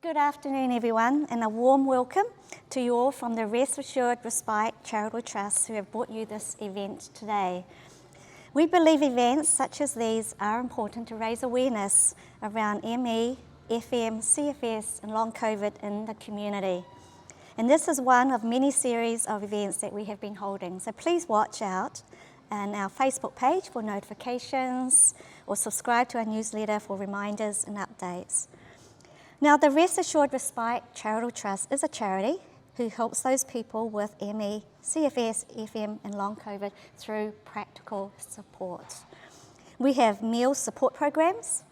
Good afternoon, everyone, and a warm welcome to you all from the Rest Assured Respite Charitable Trust who have brought you this event today. We believe events such as these are important to raise awareness around ME, FM, CFS and long COVID in the community. And this is one of many series of events that we have been holding, so please watch out on our Facebook page for notifications or subscribe to our newsletter for reminders and updates. Now, the Rest Assured Respite Charitable Trust is a charity who helps those people with ME, CFS, FM and long COVID through practical support. We have meal support programs,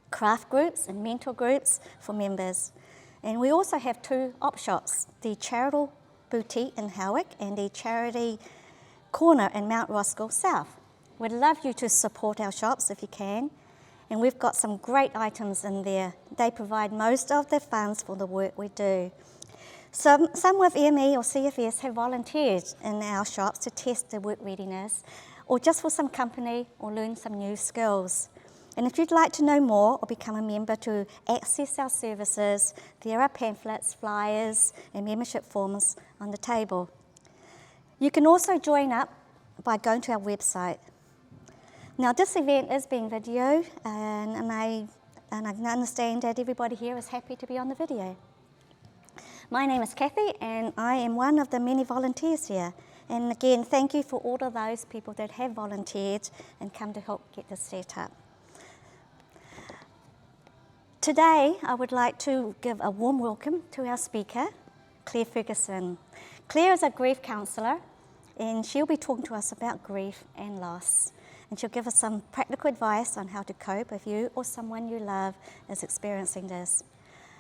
craft groups and mentor groups for members. And we also have two op shops, the Charitable Boutique in Howick and the Charity Corner in Mount Roskill South. We'd love you to support our shops if you can. And we've got some great items in there. They provide most of the funds for the work we do. Some with ME or CFS have volunteered in our shops to test their work readiness or just for some company or learn some new skills. And if you'd like to know more or become a member to access our services, there are pamphlets, flyers and membership forms on the table. You can also join up by going to our website. Now, this event is being videoed, and I understand that everybody here is happy to be on the video. My name is Kathy, and I am one of the many volunteers here. And again, thank you for all of those people that have volunteered and come to help get this set up. Today, I would like to give a warm welcome to our speaker, Clare Ferguson. Clare is a grief counsellor, and she'll be talking to us about grief and loss. And she'll give us some practical advice on how to cope if you or someone you love is experiencing this.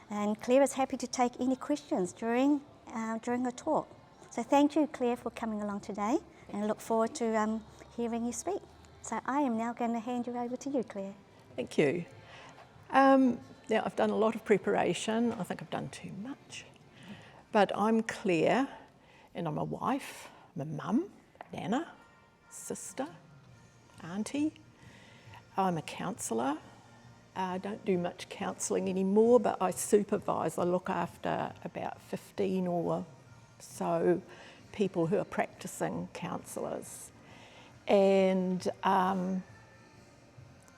And Clare is happy to take any questions during the talk. So thank you, Clare, for coming along today, and I look forward to hearing you speak. So I am now going to hand you over to you, Clare. Thank you. Now, I've done a lot of preparation. I think I've done too much. But I'm Clare, and I'm a wife, I'm a mum, nana, sister, auntie. I'm a counsellor. I don't do much counselling anymore, but I supervise. I look after about 15 or so people who are practising counsellors. And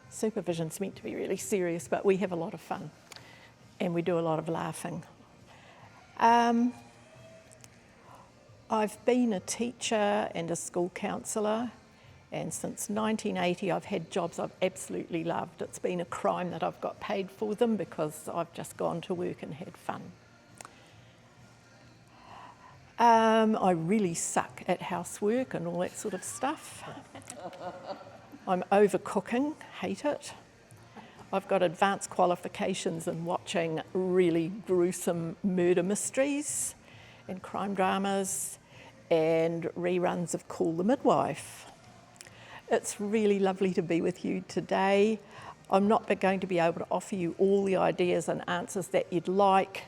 supervision's meant to be really serious, but we have a lot of fun and we do a lot of laughing. I've been a teacher and a school counsellor. And since 1980, I've had jobs I've absolutely loved. It's been a crime that I've got paid for them because I've just gone to work and had fun. I really suck at housework and all that sort of stuff. I'm overcooking, hate it. I've got advanced qualifications in watching really gruesome murder mysteries and crime dramas and reruns of Call the Midwife. It's really lovely to be with you today. I'm not going to be able to offer you all the ideas and answers that you'd like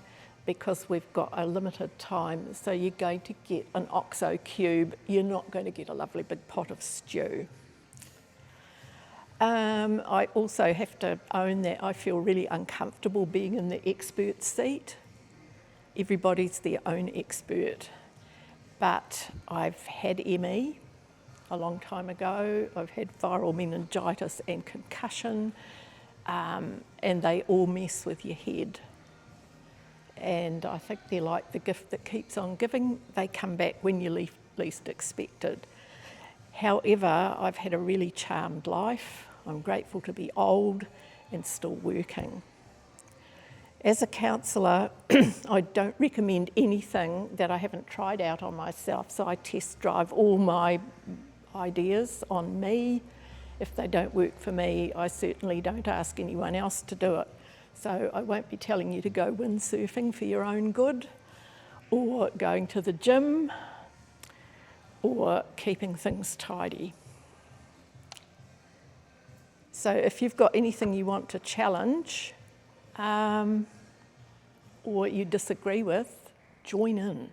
because we've got a limited time. So you're going to get an OXO cube. You're not going to get a lovely big pot of stew. I also have to own that I feel really uncomfortable being in the expert seat. Everybody's their own expert. But I've had ME. A long time ago. I've had viral meningitis and concussion, and they all mess with your head. And I think they're like the gift that keeps on giving. They come back when you least expected. However, I've had a really charmed life. I'm grateful to be old and still working. As a counsellor, I don't recommend anything that I haven't tried out on myself, so I test drive all my ideas on me. If they don't work for me, I certainly don't ask anyone else to do it. So I won't be telling you to go windsurfing for your own good, or going to the gym, or keeping things tidy. So if you've got anything you want to challenge, or you disagree with, join in.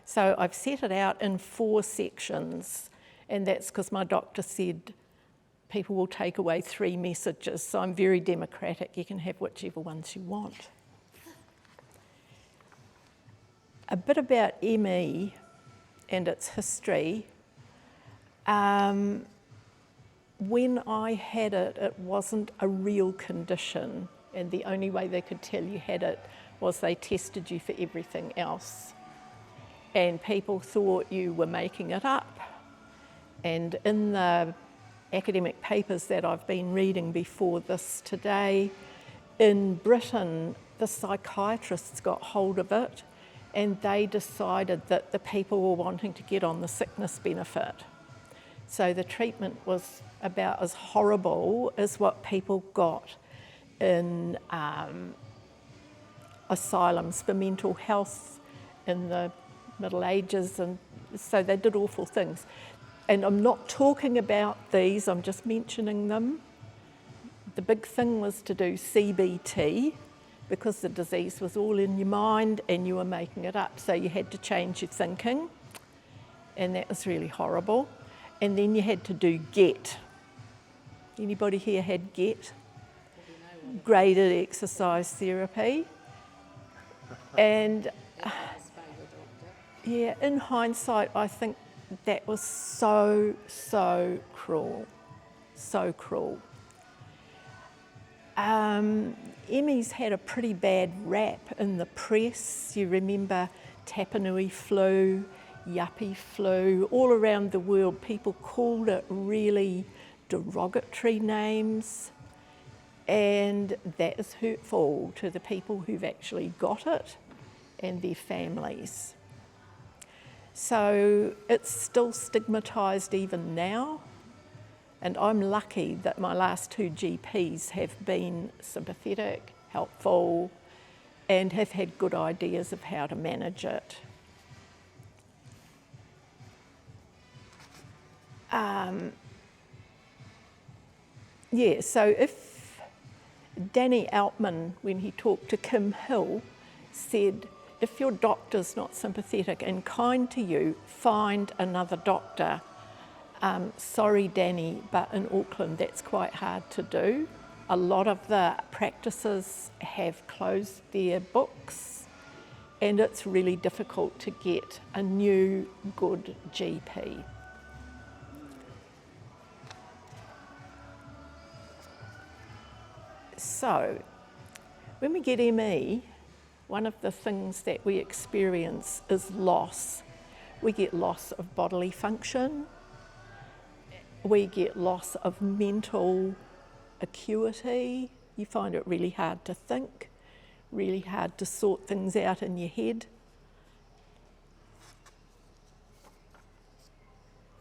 So I've set it out in 4 sections. And that's because my doctor said people will take away 3 messages. So I'm very democratic. You can have whichever ones you want. A bit about ME and its history. When I had it, it wasn't a real condition, and the only way they could tell you had it was they tested you for everything else. And people thought you were making it up. And in the academic papers that I've been reading before this today, in Britain, the psychiatrists got hold of it and they decided that the people were wanting to get on the sickness benefit. So the treatment was about as horrible as what people got in asylums for mental health in the Middle Ages, and so they did awful things. And I'm not talking about these, I'm just mentioning them. The big thing was to do CBT, because the disease was all in your mind and you were making it up, so you had to change your thinking, and that was really horrible. And then you had to do GET. Anybody here had GET? Graded exercise therapy. And yeah, in hindsight, I think that was so cruel, so cruel. Emmy's had a pretty bad rap in the press. You remember Tapanui flu, yuppie flu, all around the world people called it really derogatory names, and that is hurtful to the people who've actually got it and their families. So it's still stigmatised even now, and I'm lucky that my last two GPs have been sympathetic, helpful, and have had good ideas of how to manage it. So if Danny Altman, when he talked to Kim Hill, said, if your doctor's not sympathetic and kind to you, find another doctor. Sorry, Danny, but in Auckland that's quite hard to do. A lot of the practices have closed their books, and it's really difficult to get a new good GP. So, when we get ME, one of the things that we experience is loss. We get loss of bodily function, we get loss of mental acuity. You find it really hard to think, really hard to sort things out in your head.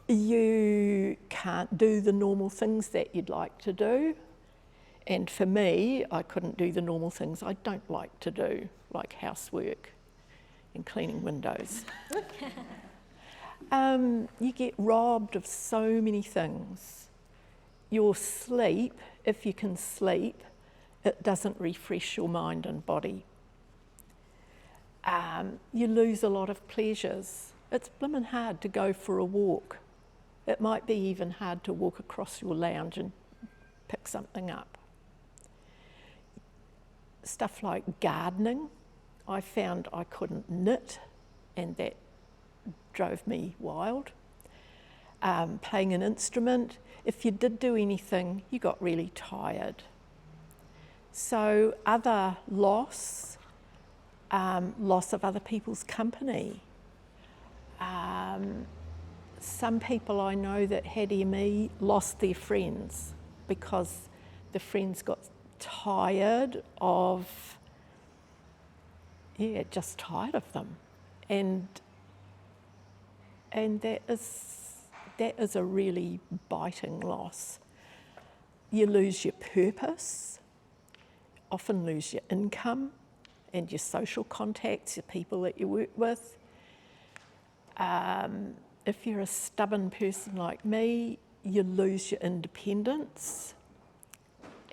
You can't do the normal things that you'd like to do. And for me, I couldn't do the normal things I don't like to do, like housework and cleaning windows. You get robbed of so many things. Your sleep, if you can sleep, it doesn't refresh your mind and body. You lose a lot of pleasures. It's blimmin' hard to go for a walk. It might be even hard to walk across your lounge and pick something up. Stuff like gardening, I found I couldn't knit, and that drove me wild. Playing an instrument, if you did do anything, you got really tired. So other loss, loss of other people's company. Some people I know that had ME lost their friends because the friends got tired of, just tired of them. And that is a really biting loss. You lose your purpose, often lose your income and your social contacts, your people that you work with. If you're a stubborn person like me, you lose your independence,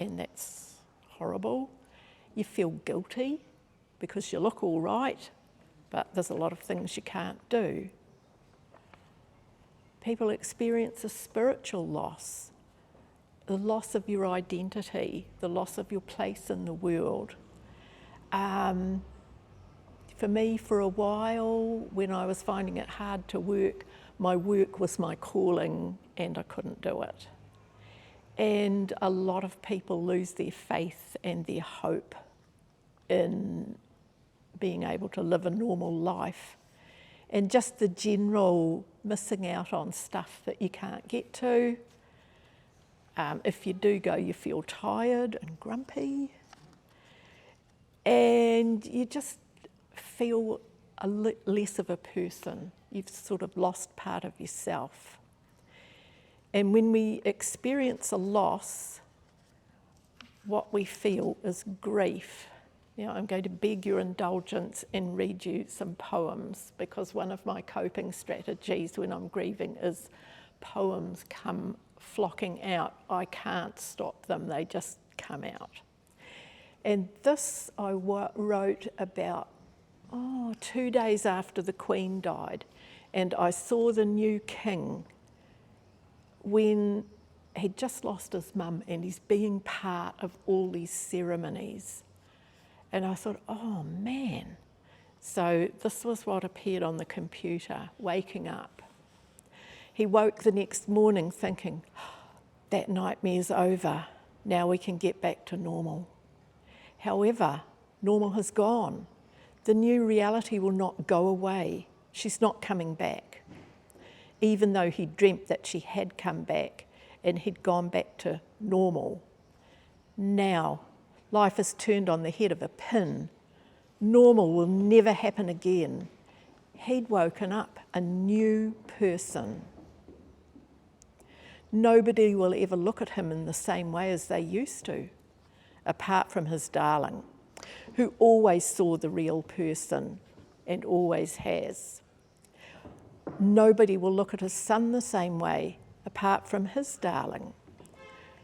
and that's horrible. You feel guilty because you look all right, but there's a lot of things you can't do. People experience a spiritual loss, the loss of your identity, the loss of your place in the world. You For me, for a while, when I was finding it hard to work, my work was my calling and I couldn't do it. And a lot of people lose their faith and their hope in being able to live a normal life. And just the general missing out on stuff that you can't get to. If you do go, you feel tired and grumpy. And you just feel less of a person. You've sort of lost part of yourself. And when we experience a loss, what we feel is grief. Now, I'm going to beg your indulgence and read you some poems, because one of my coping strategies when I'm grieving is poems come flocking out. I can't stop them, they just come out. And this I wrote about 2 days after the Queen died, and I saw the new king when he'd just lost his mum and he's being part of all these ceremonies. And I thought, oh man. So this was what appeared on the computer, waking up. He woke the next morning thinking, that nightmare's over, now we can get back to normal. However, normal has gone. The new reality will not go away. She's not coming back. Even though he dreamt that she had come back and he'd gone back to normal. Now, life is turned on the head of a pin. Normal will never happen again. He'd woken up a new person. Nobody will ever look at him in the same way as they used to, apart from his darling, who always saw the real person and always has. Nobody will look at his son the same way, apart from his darling,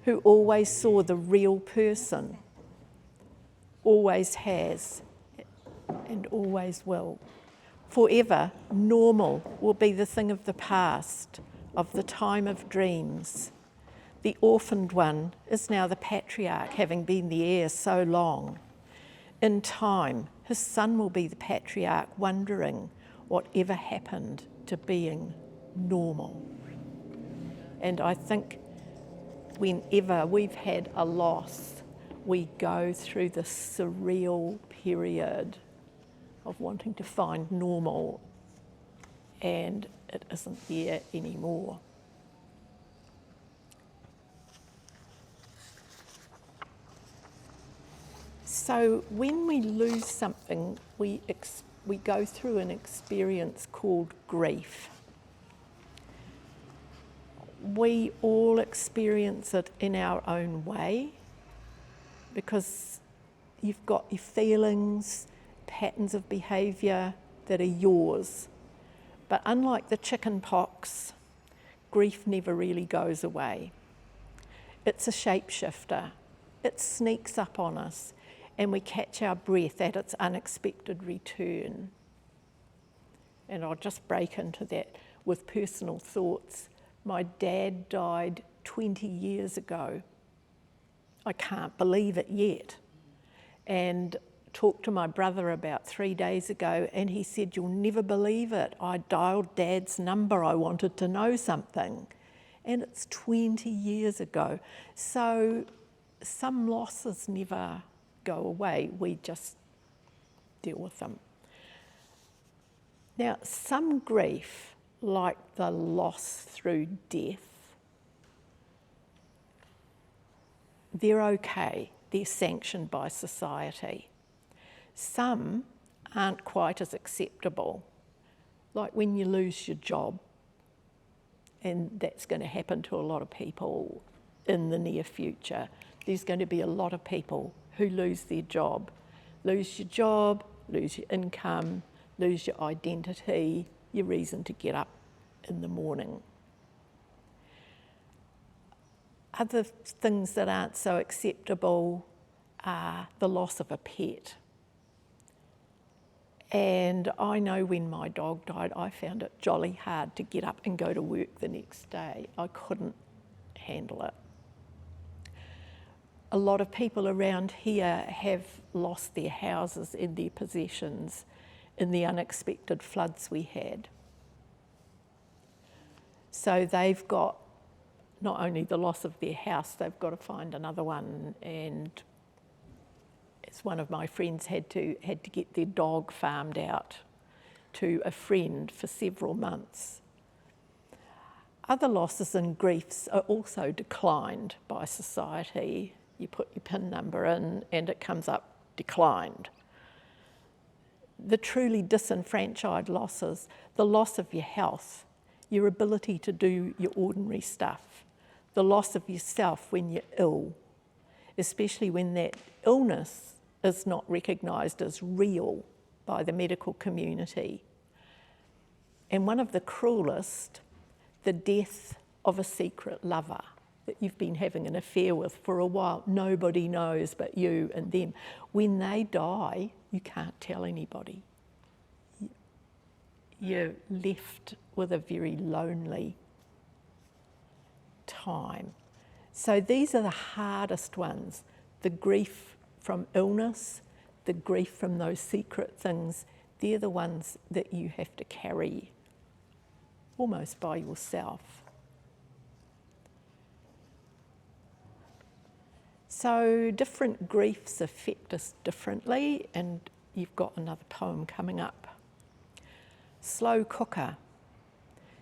who always saw the real person, always has, and always will. Forever, normal will be the thing of the past, of the time of dreams. The orphaned one is now the patriarch, having been the heir so long. In time, his son will be the patriarch, wondering whatever happened to being normal. And I think whenever we've had a loss, we go through this surreal period of wanting to find normal, and it isn't there anymore. So when we lose something, we go through an experience called grief. We all experience it in our own way, because you've got your feelings, patterns of behaviour that are yours. But unlike the chicken pox, grief never really goes away. It's a shapeshifter. It sneaks up on us, and we catch our breath at its unexpected return. And I'll just break into that with personal thoughts. My dad died 20 years ago. I can't believe it yet. And talked to my brother about 3 days ago, and he said, you'll never believe it. I dialed Dad's number. I wanted to know something. And it's 20 years ago. So some losses never go away. We just deal with them. Now, some grief, like the loss through death, they're okay. They're sanctioned by society. Some aren't quite as acceptable, like when you lose your job, and that's going to happen to a lot of people in the near future. There's going to be a lot of people who lose their job. Lose your job, lose your income, lose your identity, your reason to get up in the morning. Other things that aren't so acceptable are the loss of a pet. And I know when my dog died, I found it jolly hard to get up and go to work the next day. I couldn't handle it. A lot of people around here have lost their houses and their possessions, in the unexpected floods we had. So they've got not only the loss of their house, they've got to find another one, and as one of my friends had to get their dog farmed out to a friend for several months. Other losses and griefs are also declined by society. You put your PIN number in and it comes up declined. The truly disenfranchised losses, the loss of your health, your ability to do your ordinary stuff, the loss of yourself when you're ill, especially when that illness is not recognised as real by the medical community. And one of the cruelest, the death of a secret lover that you've been having an affair with for a while. Nobody knows but you and them. When they die, you can't tell anybody. You're left with a very lonely time. So these are the hardest ones. The grief from illness, the grief from those secret things, they're the ones that you have to carry almost by yourself. So different griefs affect us differently, and you've got another poem coming up. Slow cooker.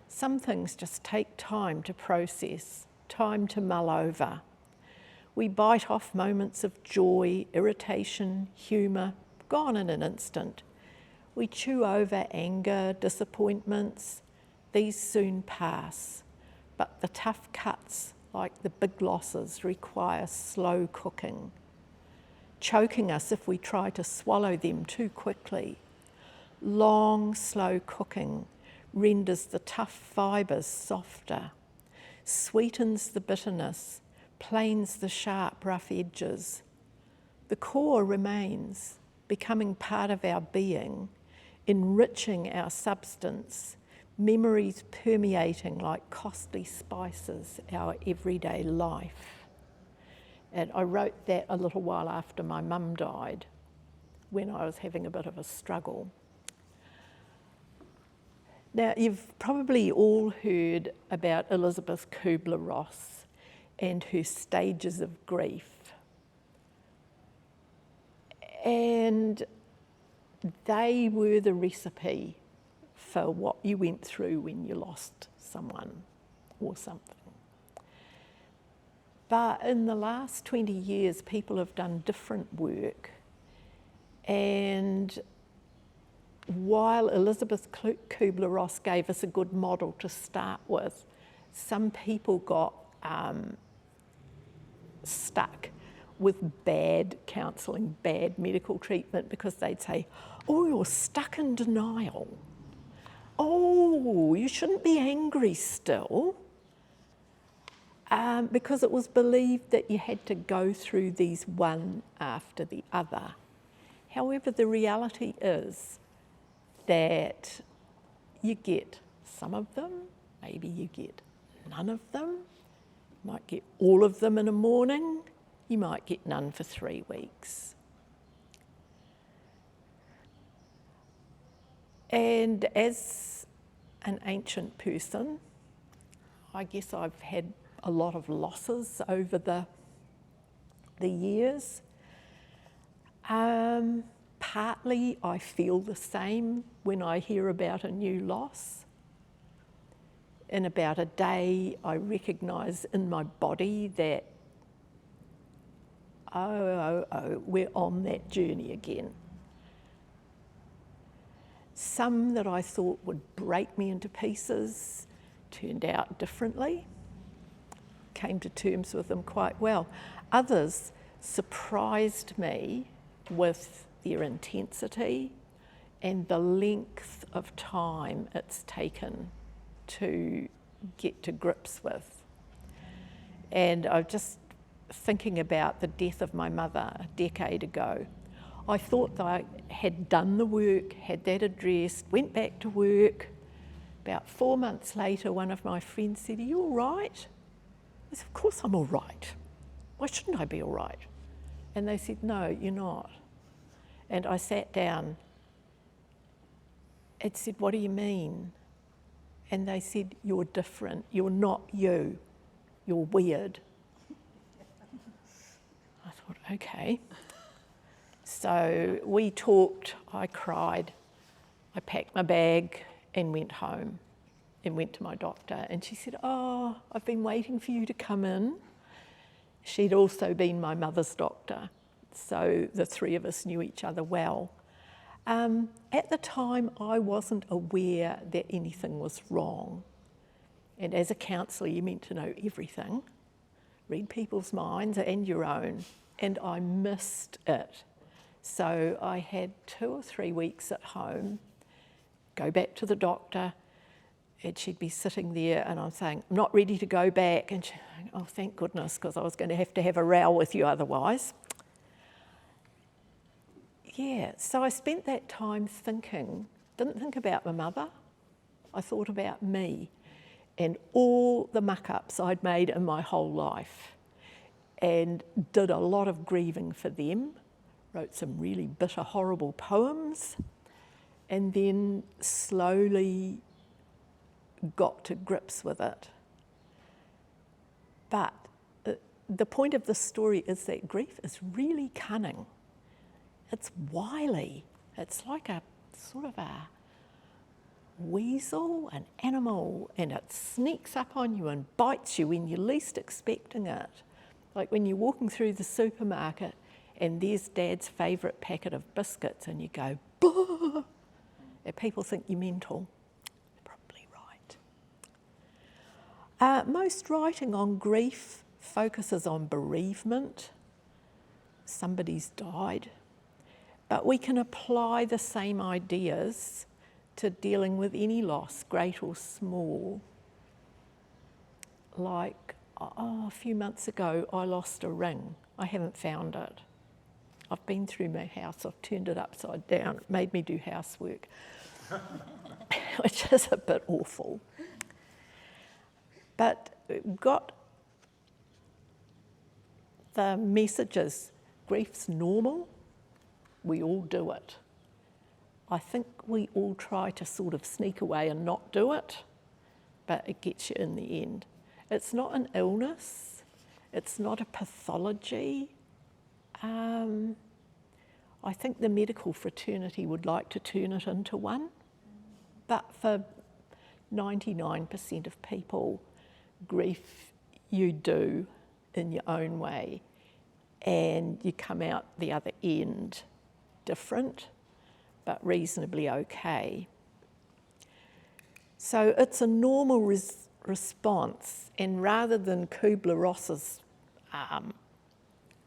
Some things just take time to process, time to mull over. We bite off moments of joy, irritation, humour, gone in an instant. We chew over anger, disappointments. These soon pass, but the tough cuts, like the big losses, require slow cooking, choking us if we try to swallow them too quickly. Long, slow cooking renders the tough fibres softer, sweetens the bitterness, planes the sharp, rough edges. The core remains, becoming part of our being, enriching our substance, memories permeating like costly spices our everyday life. And I wrote that a little while after my mum died, when I was having a bit of a struggle. Now, you've probably all heard about Elizabeth Kubler-Ross and her stages of grief. And they were the recipe for what you went through when you lost someone or something. But in the last 20 years, people have done different work. And while Elizabeth Kubler-Ross gave us a good model to start with, some people got stuck with bad counselling, bad medical treatment, because they'd say, oh, you're stuck in denial. Oh, you shouldn't be angry still. Because it was believed that you had to go through these one after the other. However, the reality is that you get some of them, maybe you get none of them, you might get all of them in a morning, you might get none for 3 weeks. And as an ancient person, I guess I've had a lot of losses over the years. Partly I feel the same when I hear about a new loss. In about a day, I recognise in my body that, we're on that journey again. Some that I thought would break me into pieces turned out differently. Came to terms with them quite well. Others surprised me with their intensity and the length of time it's taken to get to grips with. And I'm just thinking about the death of my mother a decade ago. I thought that I had done the work, had that addressed, went back to work. About 4 months later, one of my friends said, "Are you all right?" I said, "Of course I'm all right. Why shouldn't I be all right?" And they said, "No, you're not." And I sat down I'd said, what do you mean? And they said, you're different, you're not you, you're weird. I thought, okay. So we talked, I cried, I packed my bag and went home and went to my doctor. And she said, oh, I've been waiting for you to come in. She'd also been my mother's doctor, so the three of us knew each other well. At the time, I wasn't aware that anything was wrong. And as a counsellor, you're meant to know everything, read people's minds and your own, and I missed it. So I had 2 or 3 weeks at home, go back to the doctor, and she'd be sitting there and I'm saying, I'm not ready to go back. And she'd go, oh, thank goodness, because I was going to have a row with you otherwise. Yeah, so I spent that time thinking, didn't think about my mother, I thought about me and all the muck-ups I'd made in my whole life, and did a lot of grieving for them, wrote some really bitter, horrible poems, and then slowly got to grips with it. But the point of the story is that grief is really cunning. It's wily. It's like a sort of a weasel, an animal, and it sneaks up on you and bites you when you're least expecting it. Like when you're walking through the supermarket and there's Dad's favourite packet of biscuits and you go, bah! And people think you're mental. Probably right. Most writing on grief focuses on bereavement. Somebody's died. But we can apply the same ideas to dealing with any loss, great or small. Like, a few months ago, I lost a ring. I haven't found it. I've been through my house, I've turned it upside down, it made me do housework, which is a bit awful. But got the messages, grief's normal, we all do it. I think we all try to sort of sneak away and not do it, but it gets you in the end. It's not an illness, it's not a pathology. I think the medical fraternity would like to turn it into one, but for 99% of people, grief you do in your own way, and you come out the other end different, but reasonably okay. So it's a normal response, and rather than Kubler-Ross's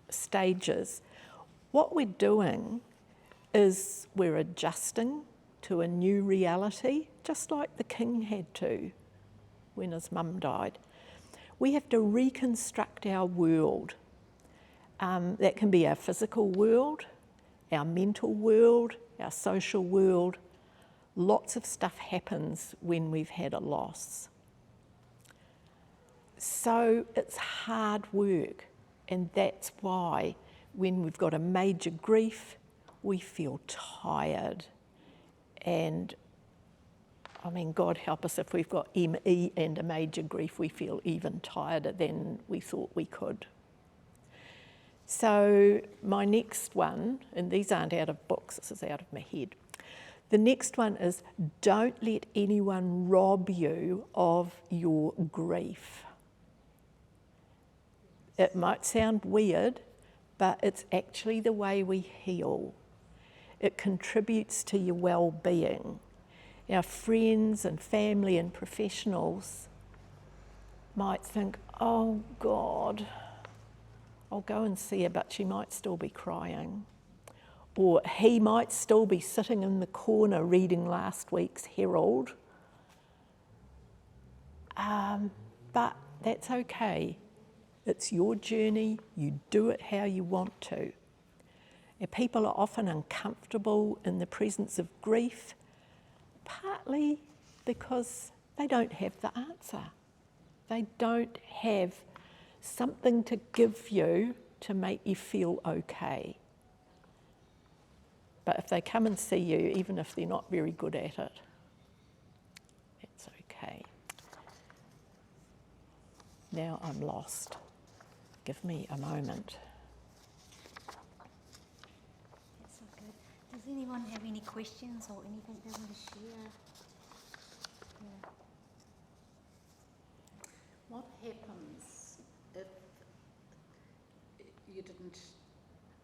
stages, what we're doing is we're adjusting to a new reality, just like the king had to when his mum died. We have to reconstruct our world. That can be our physical world, our mental world, our social world. Lots of stuff happens when we've had a loss. So it's hard work, and that's why when we've got a major grief, we feel tired. And I mean, God help us if we've got ME and a major grief, we feel even tireder than we thought we could. So my next one, and these aren't out of books, this is out of my head. The next one is, don't let anyone rob you of your grief. It might sound weird, but it's actually the way we heal. It contributes to your well-being. Our friends and family and professionals might think, oh God, I'll go and see her, but she might still be crying. Or he might still be sitting in the corner reading last week's Herald. But that's okay. It's your journey, you do it how you want to. And people are often uncomfortable in the presence of grief, partly because they don't have the answer. They don't have something to give you to make you feel okay. But if they come and see you, even if they're not very good at it, Okay. Now I'm lost. Give me a moment. That's all good. Does anyone have any questions or anything they want to share? Yeah. What happens if you didn't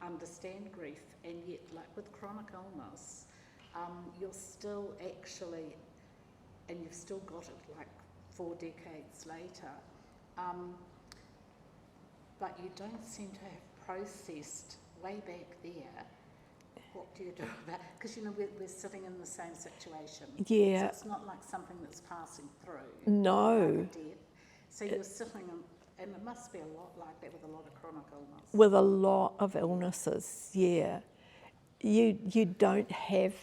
understand grief and yet, like with chronic illness, you're still actually, and you've still got it like 4 decades later, but you don't seem to have processed way back there? What do you do about it? Because, you know, we're sitting in the same situation. Yeah. So it's not like something that's passing through. No. Like a death. So you're sitting and it must be a lot like that with a lot of chronic illness. With a lot of illnesses, yeah. You don't have,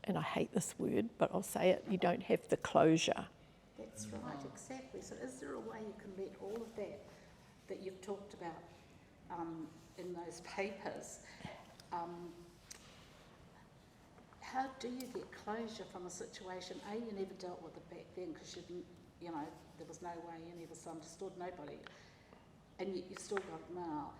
and I hate this word, but I'll say it, you don't have the closure. That's right, exactly. So is there a way you can let all of that you've talked about in those papers, how do you get closure from a situation? A, you never dealt with it back then because you didn't, you know, there was no way any of us understood, nobody. And yet you've still got it now.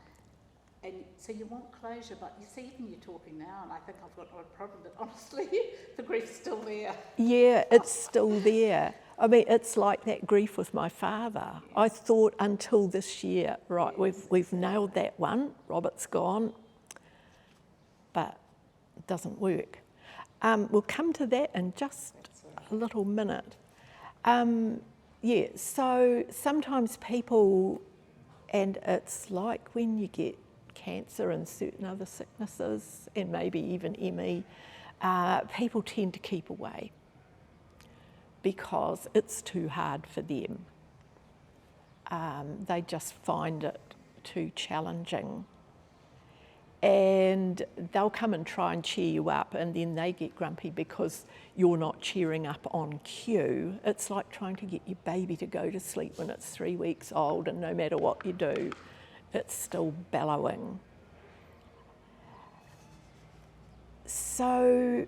And so you want closure, but you see, even you're talking now, and I think I've got a problem, but honestly, the grief's still there. Yeah, it's still there. I mean, it's like that grief with my father. Yes. I thought until this year, right, yes, we've nailed that one, Robert's gone, but it doesn't work. We'll come to that in just a little minute. Yeah, so sometimes people, and it's like when you get cancer and certain other sicknesses, and maybe even ME, people tend to keep away because it's too hard for them. They just find it too challenging. And they'll come and try and cheer you up, and then they get grumpy because you're not cheering up on cue. It's like trying to get your baby to go to sleep when it's 3 weeks old, and no matter what you do, it's still bellowing. So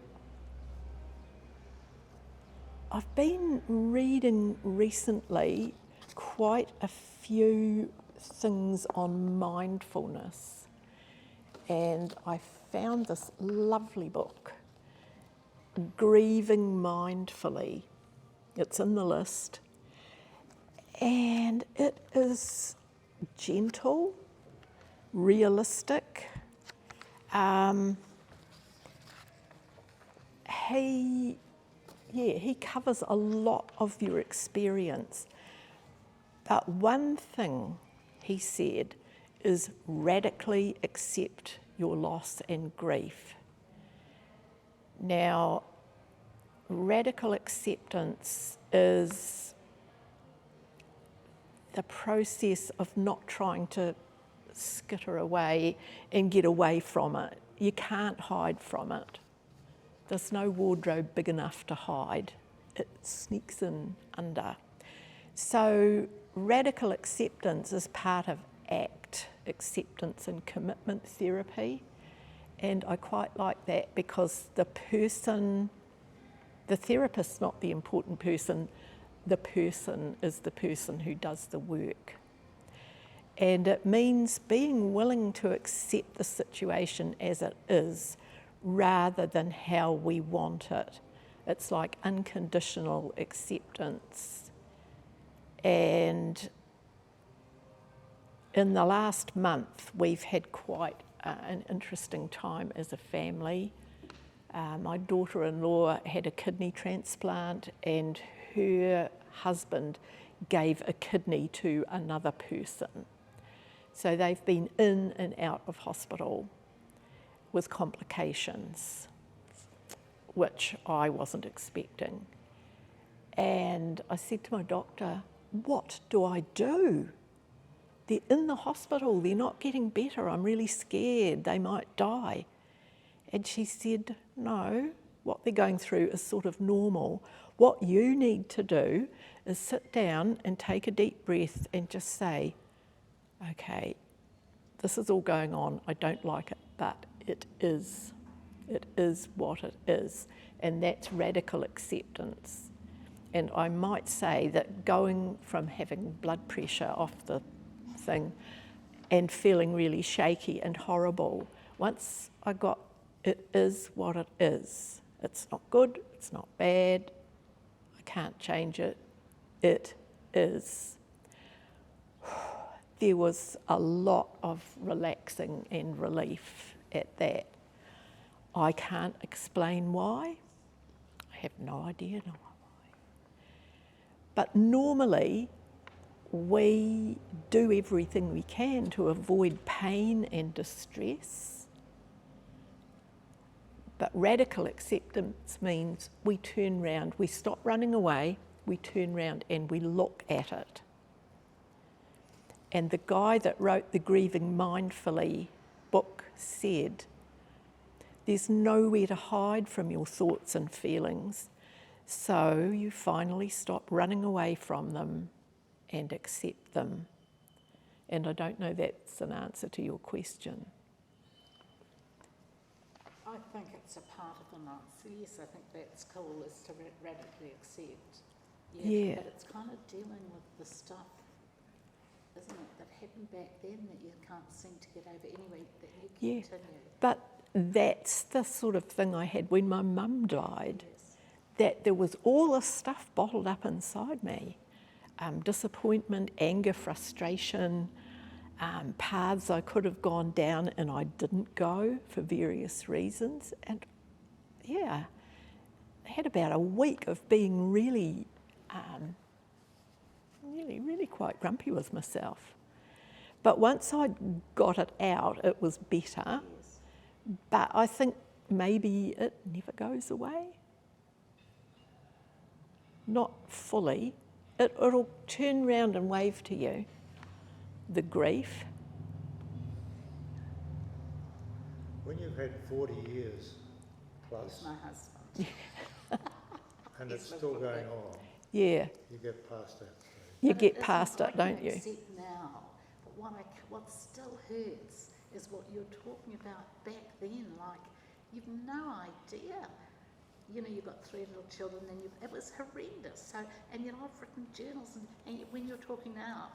I've been reading recently quite a few things on mindfulness. And I found this lovely book, Grieving Mindfully. It's in the list. And it is gentle, realistic. He covers a lot of your experience. But one thing he said is radically accept your loss and grief. Now, radical acceptance is the process of not trying to skitter away and get away from it. You can't hide from it. There's no wardrobe big enough to hide. It sneaks in under. So radical acceptance is part of ACT, acceptance and commitment therapy, and I quite like that because the therapist's not the important person, the person is the person who does the work. And it means being willing to accept the situation as it is rather than how we want it. It's like unconditional acceptance. And in the last month, we've had quite an interesting time as a family. My daughter-in-law had a kidney transplant, and her husband gave a kidney to another person. So they've been in and out of hospital with complications, which I wasn't expecting. And I said to my doctor, what do I do? They're in the hospital, they're not getting better, I'm really scared, they might die. And she said, no, what they're going through is sort of normal. What you need to do is sit down and take a deep breath and just say, okay, this is all going on, I don't like it, but it is what it is. And that's radical acceptance. And I might say that going from having blood pressure off the thing and feeling really shaky and horrible, once I got, it is what it is. It's not good, it's not bad, I can't change it, it is. There was a lot of relaxing and relief at that. I can't explain why. I have no idea why. But normally, we do everything we can to avoid pain and distress. But radical acceptance means we turn round, we stop running away, we turn round and we look at it. And the guy that wrote the Grieving Mindfully book said, there's nowhere to hide from your thoughts and feelings, so you finally stop running away from them and accept them. And I don't know that's an answer to your question. I think it's a part of an answer. Yes, I think that's cool, is to radically accept. Yeah. But it's kind of dealing with the stuff, isn't it, that happened back then that you can't seem to get over anyway, that you continue. But that's the sort of thing I had when my mum died, Yes. that there was all this stuff bottled up inside me. Disappointment, anger, frustration, paths I could have gone down and I didn't go for various reasons. And yeah, I had about a week of being really quite grumpy with myself. But once I got it out, it was better. Yes. But I think maybe it never goes away. Not fully. It'll turn round and wave to you, the grief. When you've had 40 years plus He's my husband. and it's still going on, Yeah, you get past that stage. you But get isn't- past I it, can don't you? accept now, but what still hurts is what you're talking about back then. Like, you've no idea. You know, you've got 3 little children, and it was horrendous. So, and you know, I've written journals, and when you're talking now,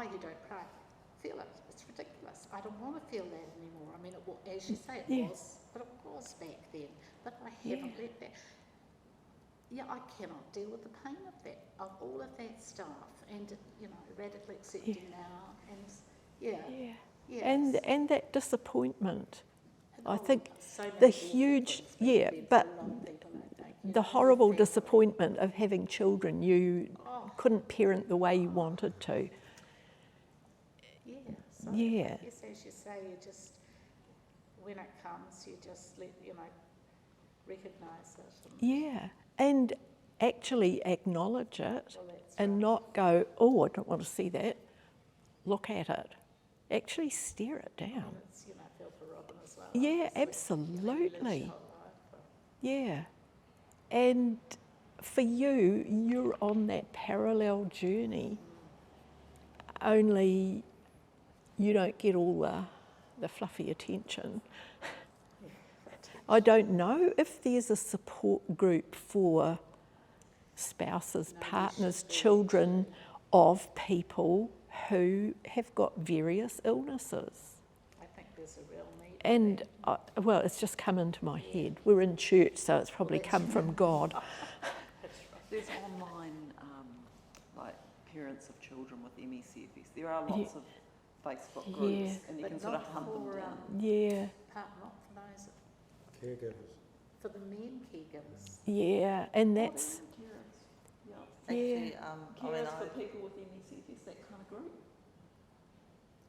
you don't cry, feel it. It's ridiculous. I don't want to feel that anymore. I mean, as you say, it was, but it was back then. But I haven't let that. Yeah, I cannot deal with the pain of that, of all of that stuff, and you know, radically accepting now, and And that disappointment. I oh, think so many the awful huge, things back then for but a lot of people, I think. You the know, horrible family. disappointment of having children, you Oh. couldn't parent the way you wanted to. Yeah, so Yeah. I guess as you say, you just, when it comes, you just recognise it. Yeah, and actually acknowledge it Well, that's and right. not go, oh, I don't want to see that. Look at it. Actually stare it down. And it's, you know, feel for Robin as well. Yeah, obviously. You know, you live absolutely. your whole life, but- Yeah. And for you, you're on that parallel journey, only you don't get all the fluffy attention. I don't know if there's a support group for spouses, No, there partners, should be. children of people who have got various illnesses. I think there's a real need. for And, that. well, it's just come into my head. We're in church, so it's probably that's come from God. That's right. There's online, like parents of children with ME/CFS. There are lots of Facebook groups, and you But can sort of not hunt them for, down. Yeah, not for those, Caregivers. for the men caregivers. yeah, and that's, Yeah. Yeah. Actually, I mean, Carers for people with ME/CFS, that kind of group.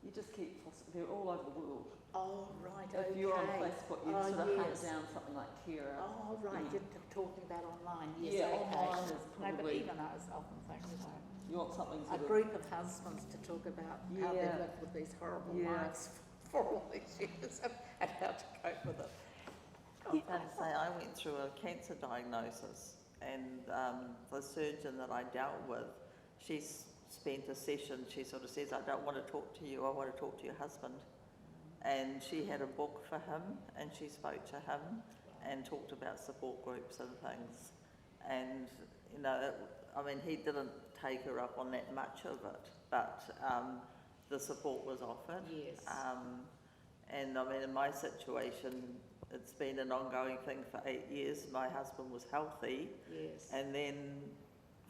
You just keep, they're all over the world. Oh, right, okay. If you're on Facebook, you Oh, sort of hunt yes. down something like Carer. Oh, right, you know. you're talking about online, yes, Yeah, okay. online is No, but probably- even I was often thinking, You want something a sort of, group of husbands to talk about how they Yeah. lived with these horrible Yeah. wives for all these years and how to cope with it. And say I went through a cancer diagnosis, and the surgeon that I dealt with, she spent a session, she sort of says, I don't want to talk to you, I want to talk to your husband. And she had a book for him, and she spoke to him and talked about support groups and things. And you know, I mean, he didn't take her up on that much of it, but the support was offered. Yes. And I mean, in my situation, it's been an ongoing thing for 8 years. My husband was healthy, Yes. and then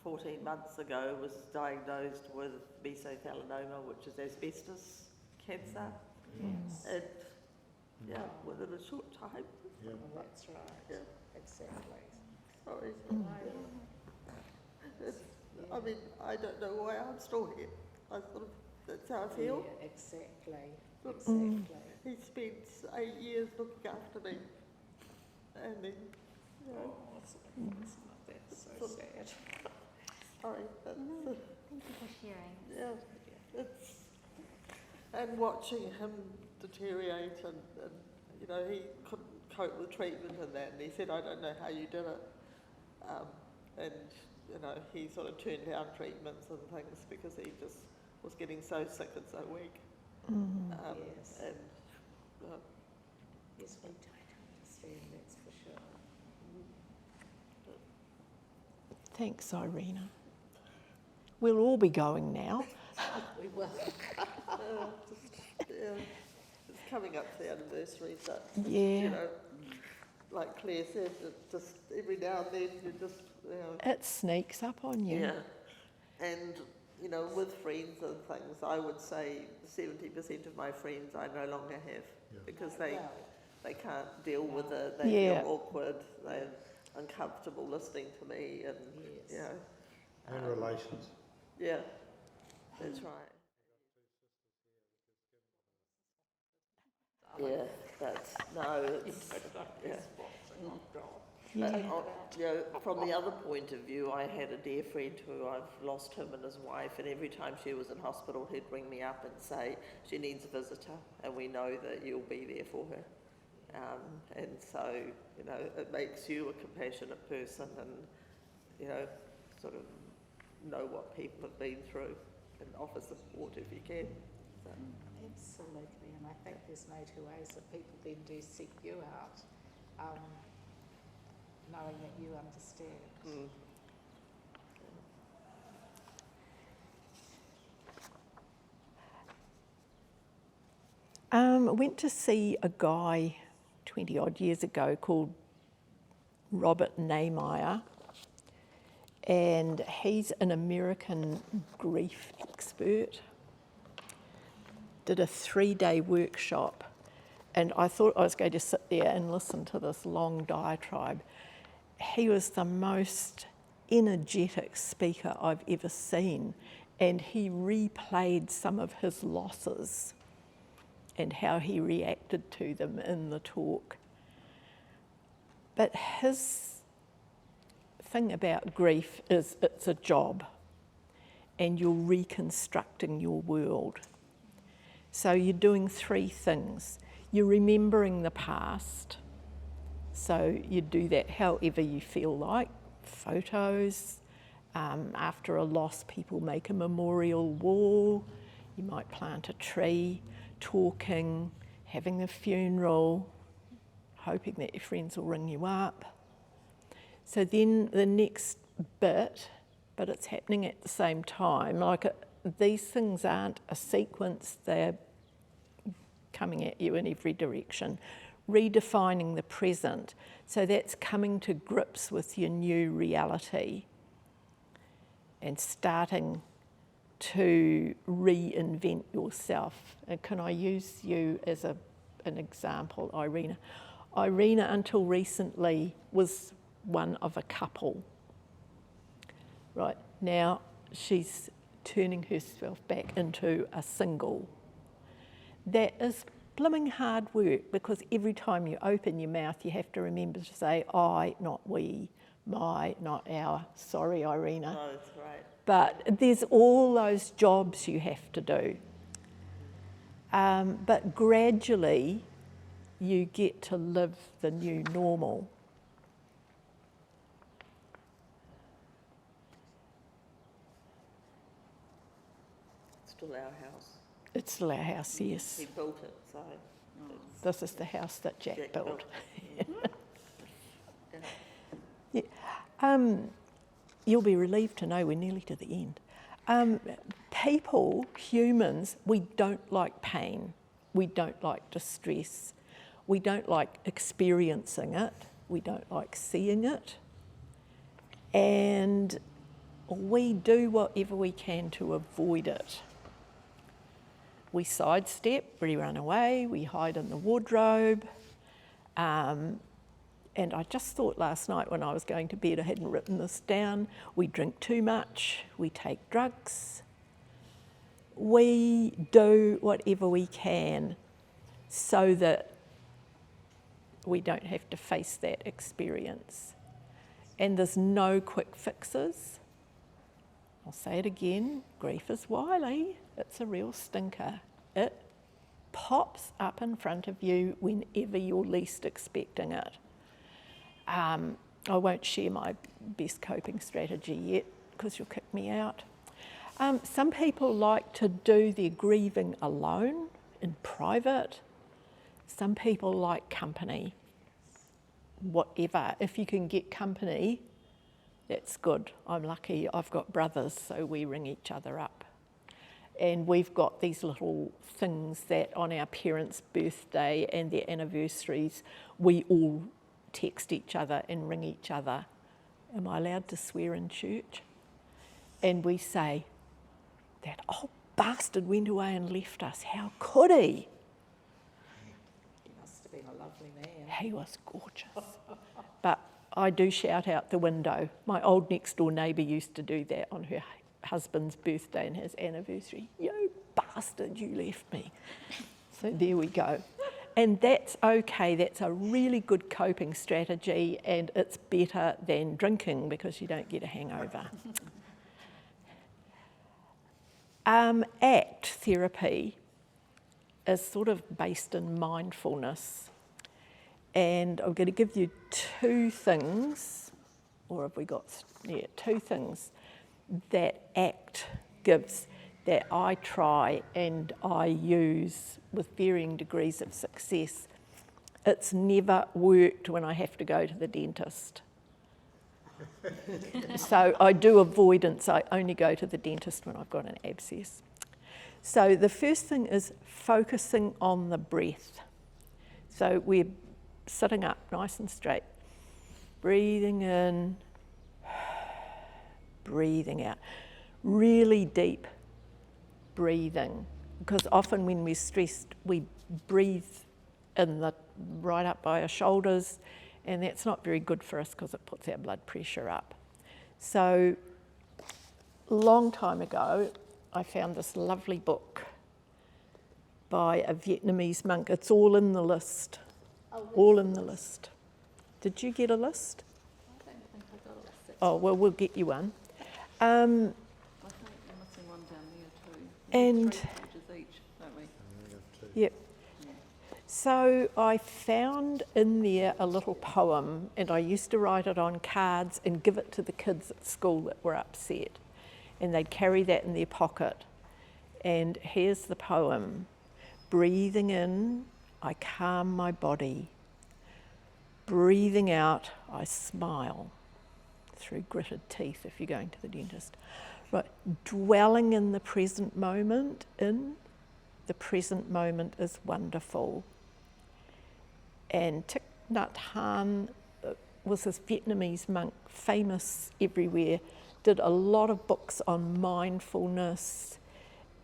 14 months ago was diagnosed with mesothelioma, which is asbestos cancer. Yes. And yeah, within a short time. Yeah. Well, that's right. Yeah. Exactly. Sorry. No. It's, I mean, I don't know why I'm still here. I sort of, that's how I feel. Yeah, exactly. Mm. Exactly. He spent 8 years looking after me, and then, you know, That's so sad. sorry, but Thank you for sharing. yeah, it's, and watching him deteriorate, and you know, he couldn't cope with treatment and that, and he said, I don't know how you did it, and you know, he sort of turned down treatments and things because he just was getting so sick and so weak. Yes. And Yes, we don't understand, that's for sure. Thanks, Irina. We'll all be going now. We will. yeah, it's coming up to the anniversary, but Yeah. you know, like Claire said, it just every now and then you just, you know, It sneaks up on you. yeah. And you know, with friends and things, I would say 70% of my friends I no longer have because they can't deal with it. They Yeah. feel awkward. They're uncomfortable listening to me, and Yes. you know, And relations. yeah, that's right. Yeah, that's no, it's yeah. But you know, from the other point of view, I had a dear friend who I've lost him and his wife, and every time she was in hospital, he'd ring me up and say, she needs a visitor, and we know that you'll be there for her. And so, you know, it makes you a compassionate person and, you know, sort of know what people have been through and offer support if you can. So. Absolutely, and I think there's no two ways that people then do seek you out, knowing that you understand. I went to see a guy 20 odd years ago called Robert Nehmeyer, and he's an American grief expert. Did a 3-day workshop, and I thought I was going to sit there and listen to this long diatribe. He was the most energetic speaker I've ever seen, and he replayed some of his losses and how he reacted to them in the talk. But his thing about grief is it's a job, and you're reconstructing your world. So you're doing 3 things. You're remembering the past, so you do that however you feel like. Photos, after a loss people make a memorial wall, you might plant a tree, talking, having a funeral, hoping that your friends will ring you up. So then the next bit, but it's happening at the same time, these things aren't a sequence, they're coming at you in every direction. Redefining the present, so that's coming to grips with your new reality and starting to reinvent yourself. And can I use you as an example, Irina? Irina, until recently, was one of a couple. Right, now she's turning herself back into a single. That is blooming hard work, because every time you open your mouth, you have to remember to say I, not we, my, not our. Sorry, Irina. No, that's right. But there's all those jobs you have to do. But gradually, you get to live the new normal. Still our house. It's still our house, yes. He built it, so This is the house that Jack built. Yeah. Yeah. you'll be relieved to know we're nearly to the end. People, humans, we don't like pain. We don't like distress. We don't like experiencing it. We don't like seeing it. And we do whatever we can to avoid it. We sidestep, we run away, we hide in the wardrobe. And I just thought last night when I was going to bed, I hadn't written this down, we drink too much, we take drugs. We do whatever we can so that we don't have to face that experience. And there's no quick fixes. I'll say it again, grief is wily. It's a real stinker. It pops up in front of you whenever you're least expecting it. I won't share my best coping strategy yet because you'll kick me out. Some people like to do their grieving alone, in private. Some people like company. Whatever. If you can get company, that's good. I'm lucky I've got brothers, so we ring each other up. And we've got these little things that on our parents' birthday and their anniversaries, we all text each other and ring each other. Am I allowed to swear in church? And we say, that old bastard went away and left us. How could he? He must have been a lovely man. He was gorgeous. But I do shout out the window. My old next door neighbour used to do that on her husband's birthday and his anniversary. You bastard, you left me. So there we go. And that's okay, that's a really good coping strategy, and it's better than drinking because you don't get a hangover. ACT therapy is sort of based in mindfulness. And I'm going to give you two things, or have we got, two things that ACT gives that I try and I use with varying degrees of success. It's never worked when I have to go to the dentist. So I do avoidance. I only go to the dentist when I've got an abscess. So the first thing is focusing on the breath. So we're sitting up nice and straight, breathing in, breathing out, really deep breathing, because often when we're stressed we breathe in the right up by our shoulders, and that's not very good for us because it puts our blood pressure up. So a long time ago I found this lovely book by a Vietnamese monk. It's all in the list. All in the list. Did you get a list? I don't think I got a list. Oh, well, we'll get you one. I think you're missing one down there too. And 3 pages each, don't we? Yep. So I found in there a little poem, and I used to write it on cards and give it to the kids at school that were upset, and they'd carry that in their pocket. And here's the poem. Breathing in, I calm my body. Breathing out, I smile through gritted teeth if you're going to the dentist. Right, dwelling in the present moment, the present moment is wonderful. And Thich Nhat Hanh was this Vietnamese monk, famous everywhere, did a lot of books on mindfulness,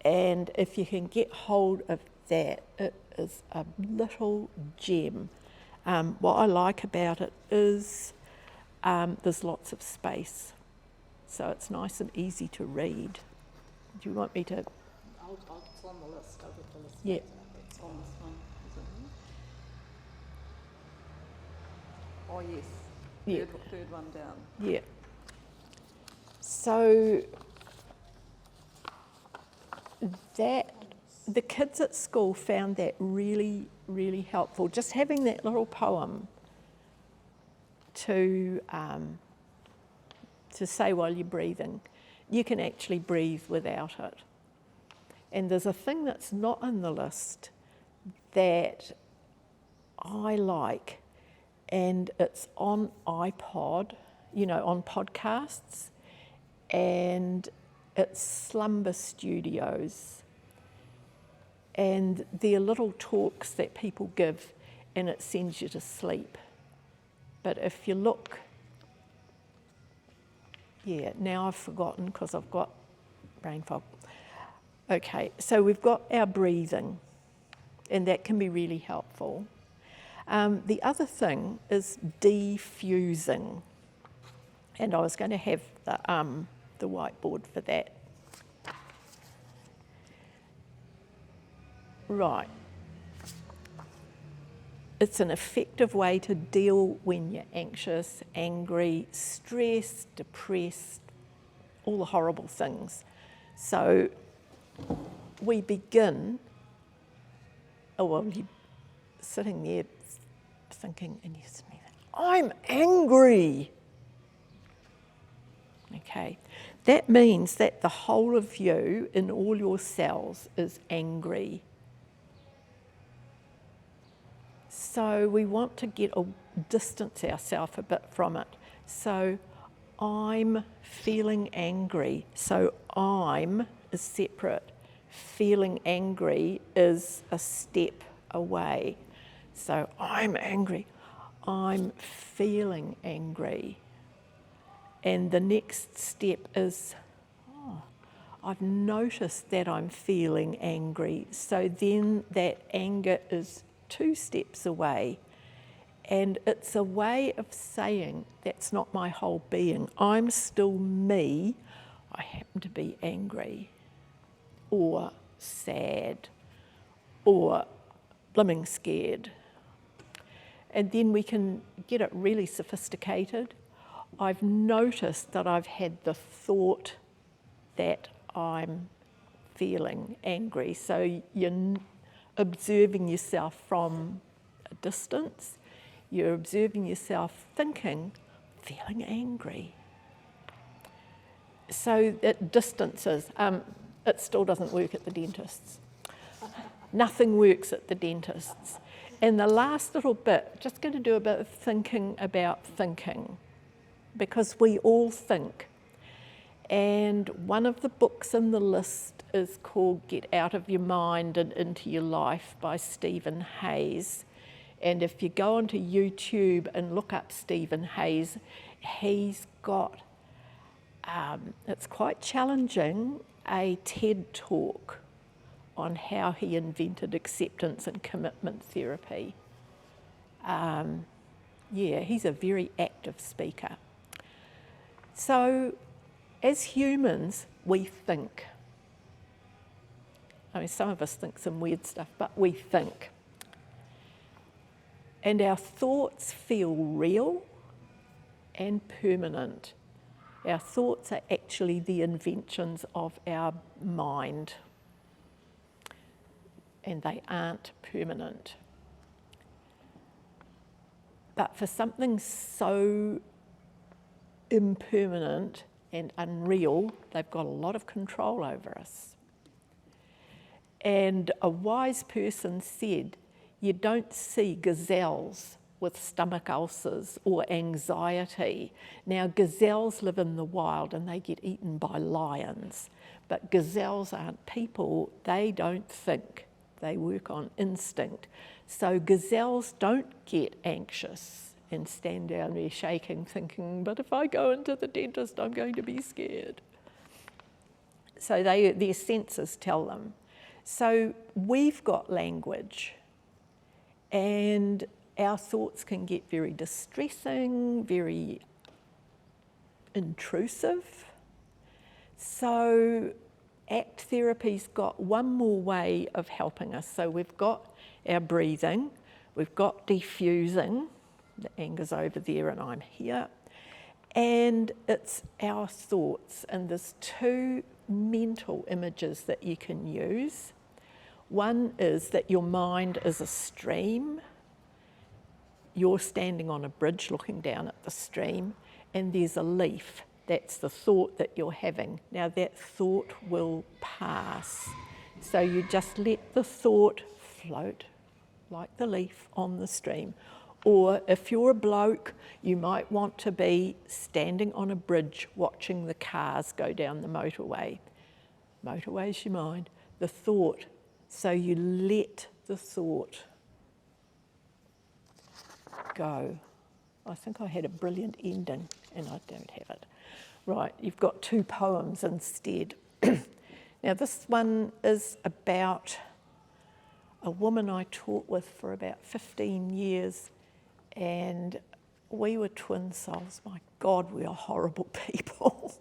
and if you can get hold of that, it is a little gem. What I like about it is there's lots of space, so it's nice and easy to read. Do you want me to? It's on the list. I'll get the list. Yeah. It's on this one. Oh yes, Yeah. third one down. Yeah. So that the kids at school found that really, really helpful. Just having that little poem to say while you're breathing. You can actually breathe without it. And there's a thing that's not on the list that I like, and it's on iPod, on podcasts, and it's Slumber Studios. And they're little talks that people give and it sends you to sleep. But if you look, now I've forgotten because I've got brain fog. Okay, so we've got our breathing, and that can be really helpful. The other thing is defusing, and I was going to have the whiteboard for that. Right. It's an effective way to deal when you're anxious, angry, stressed, depressed, all the horrible things. So we begin, you're sitting there thinking, and you say, I'm angry. Okay, that means that the whole of you in all your cells is angry. So we want to distance ourselves a bit from it. So I'm feeling angry. So I'm is separate. Feeling angry is a step away. So I'm angry. I'm feeling angry. And the next step is, I've noticed that I'm feeling angry. So then that anger is 2 steps away. And it's a way of saying that's not my whole being. I'm still me. I happen to be angry or sad or blooming scared. And then we can get it really sophisticated. I've noticed that I've had the thought that I'm feeling angry. So you're observing yourself from a distance. You're observing yourself thinking, feeling angry. So it distances. It still doesn't work at the dentist's. Nothing works at the dentist's. And the last little bit, just going to do a bit of thinking about thinking, because we all think. And one of the books in the list is called Get Out of Your Mind and Into Your Life by Stephen Hayes. And if you go onto YouTube and look up Stephen Hayes, he's got, it's quite challenging, a TED talk on how he invented acceptance and commitment therapy. He's a very active speaker. So, as humans, we think. I mean, some of us think some weird stuff, but we think. And our thoughts feel real and permanent. Our thoughts are actually the inventions of our mind, and they aren't permanent. But for something so impermanent and unreal, they've got a lot of control over us. And a wise person said, you don't see gazelles with stomach ulcers or anxiety. Now, gazelles live in the wild and they get eaten by lions, but gazelles aren't people, they don't think, they work on instinct. So gazelles don't get anxious and stand down there shaking, thinking, but if I go into the dentist, I'm going to be scared. So their senses tell them. So we've got language, and our thoughts can get very distressing, very intrusive. So ACT therapy's got one more way of helping us. So we've got our breathing, we've got defusing, the anger's over there and I'm here, and it's our thoughts. And there's 2 mental images that you can use. One is that your mind is a stream. You're standing on a bridge looking down at the stream, and there's a leaf. That's the thought that you're having. Now that thought will pass. So you just let the thought float like the leaf on the stream. Or if you're a bloke, you might want to be standing on a bridge watching the cars go down the motorway. Motorway's your mind. The thought. So you let the thought go. I think I had a brilliant ending and I don't have it. Right, you've got 2 poems instead. Now this one is about a woman I taught with for about 15 years, and we were twin souls. My God, we are horrible people.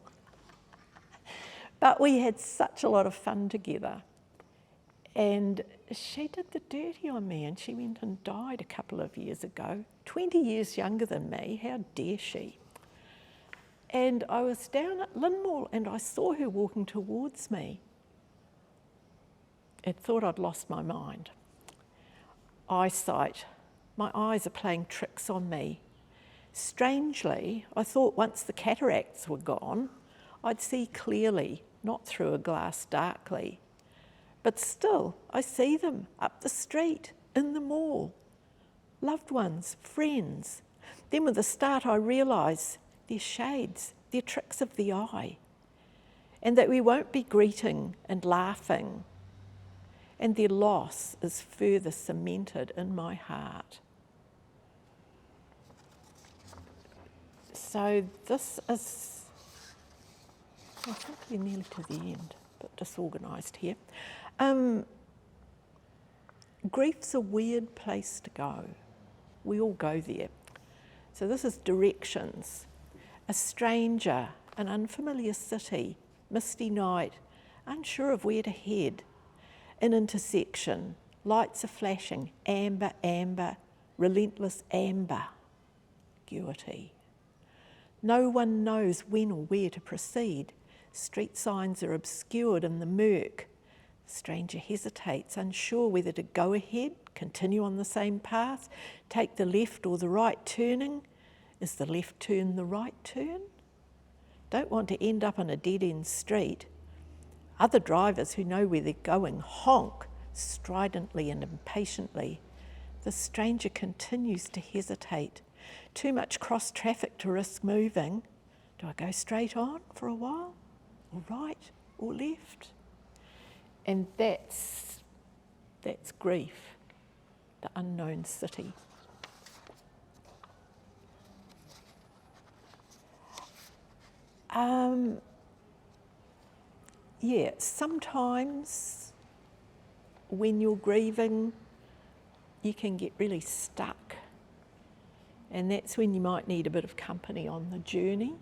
But we had such a lot of fun together. And she did the dirty on me, and she went and died a couple of years ago. 20 years younger than me, how dare she? And I was down at Lynmore and I saw her walking towards me. I thought I'd lost my mind. Eyesight. My eyes are playing tricks on me. Strangely, I thought once the cataracts were gone, I'd see clearly, not through a glass darkly. But still, I see them up the street, in the mall. Loved ones, friends. Then with a start I realise they're shades, they're tricks of the eye. And that we won't be greeting and laughing. And their loss is further cemented in my heart. So this is, I think we're nearly to the end, but disorganised here. Grief's a weird place to go. We all go there. So this is directions. A stranger, an unfamiliar city, misty night, unsure of where to head. An intersection, lights are flashing, amber, amber, relentless amber, guilty. No one knows when or where to proceed. Street signs are obscured in the murk. Stranger hesitates, unsure whether to go ahead, continue on the same path, take the left or the right turning. Is the left turn the right turn? Don't want to end up on a dead-end street. Other drivers who know where they're going honk stridently and impatiently. The stranger continues to hesitate. Too much cross traffic to risk moving. Do I go straight on for a while? Or right or left? And that's grief, the unknown city. Sometimes when you're grieving, you can get really stuck. And that's when you might need a bit of company on the journey.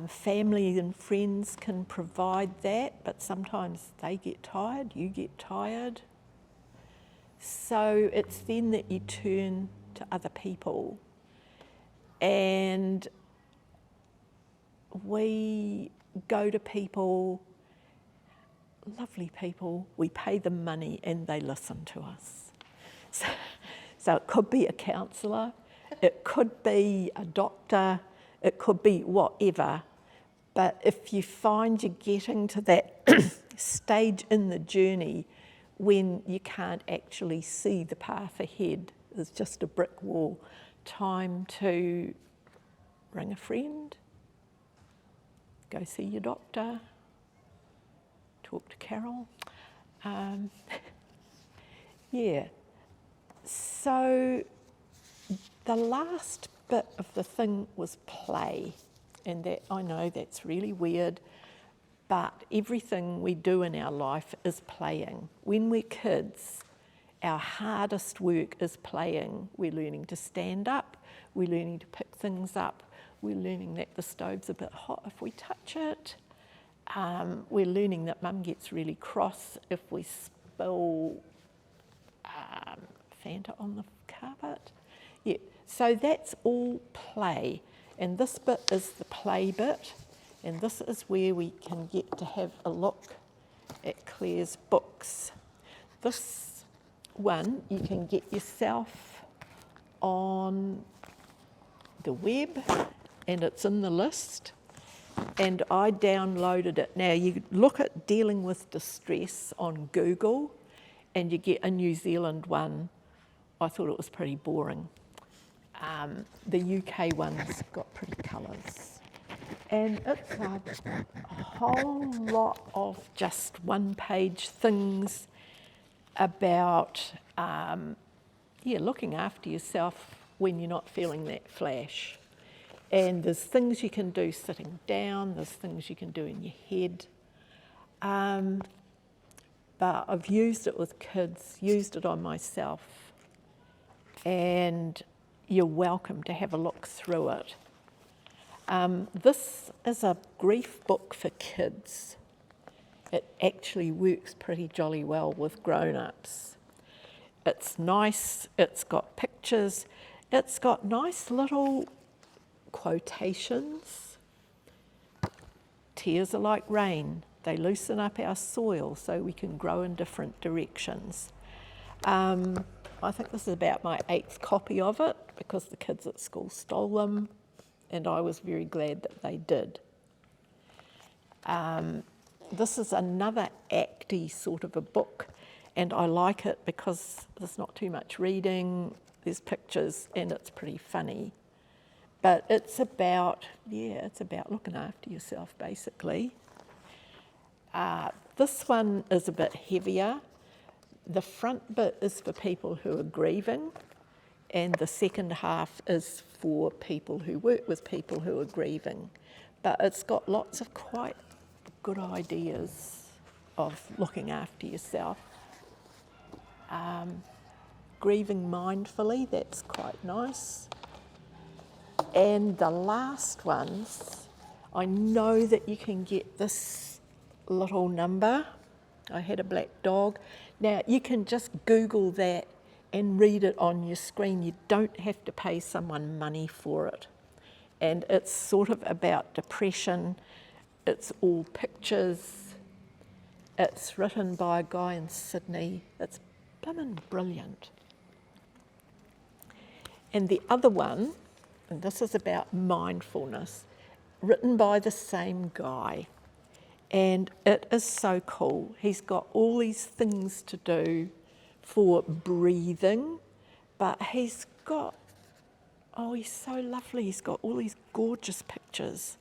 Family and friends can provide that, but sometimes they get tired, you get tired. So it's then that you turn to other people. And we go to people, lovely people, we pay them money and they listen to us. So it could be a counsellor, it could be a doctor, it could be whatever. But if you find you're getting to that stage in the journey when you can't actually see the path ahead, there's just a brick wall, time to ring a friend, go see your doctor, talk to Carol. So the last bit of the thing was play, and that I know that's really weird, but everything we do in our life is playing. When we're kids, our hardest work is playing. We're learning to stand up, we're learning to pick things up, we're learning that the stove's a bit hot if we touch it, we're learning that Mum gets really cross if we spill Fanta on the carpet. Yeah, so that's all play, and this bit is the play bit, and this is where we can get to have a look at Clare's books. This one you can get yourself on the web, and it's in the list, and I downloaded it. Now you look at dealing with distress on Google, and you get a New Zealand one, I thought it was pretty boring. The UK one's got pretty colours. And it's a whole lot of just one-page things about looking after yourself when you're not feeling that flash. And there's things you can do sitting down, there's things you can do in your head. But I've used it with kids, used it on myself, and you're welcome to have a look through it. This is a grief book for kids. It actually works pretty jolly well with grown-ups. It's nice, it's got pictures, it's got nice little quotations. Tears are like rain. They loosen up our soil so we can grow in different directions. I think this is about my 8th copy of it because the kids at school stole them, and I was very glad that they did. This is another acty sort of a book, and I like it because there's not too much reading, there's pictures, and it's pretty funny. But it's about looking after yourself, basically. This one is a bit heavier. The front bit is for people who are grieving, and the second half is for people who work with people who are grieving. But it's got lots of quite good ideas of looking after yourself. Grieving mindfully, that's quite nice. And the last ones, I know that you can get this little number. I had a black dog. Now, you can just Google that and read it on your screen. You don't have to pay someone money for it. And it's sort of about depression. It's all pictures. It's written by a guy in Sydney. It's blooming brilliant. And the other one, and this is about mindfulness, written by the same guy. And it is so cool. He's got all these things to do for breathing, but he's got, he's so lovely. He's got all these gorgeous pictures,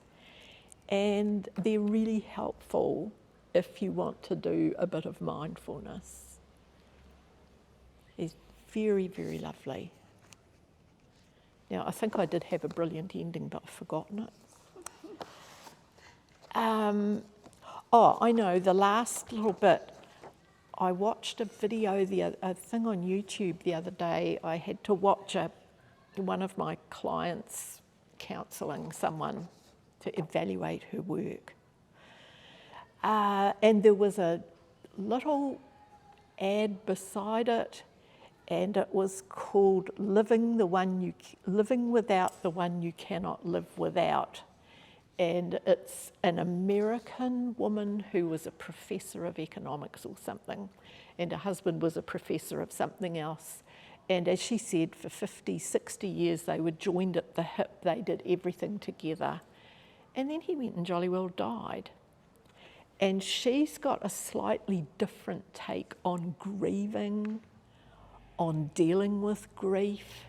and they're really helpful if you want to do a bit of mindfulness. He's very, very lovely. Now, I think I did have a brilliant ending, but I've forgotten it. I know, the last little bit. I watched a video, a thing on YouTube the other day. I had to watch one of my clients counselling someone to evaluate her work. And there was a little ad beside it, and it was called Living Without the One You Cannot Live Without. And it's an American woman who was a professor of economics or something, and her husband was a professor of something else. And as she said, for 50, 60 years, they were joined at the hip. They did everything together. And then he went and jolly well died. And she's got a slightly different take on grieving, on dealing with grief.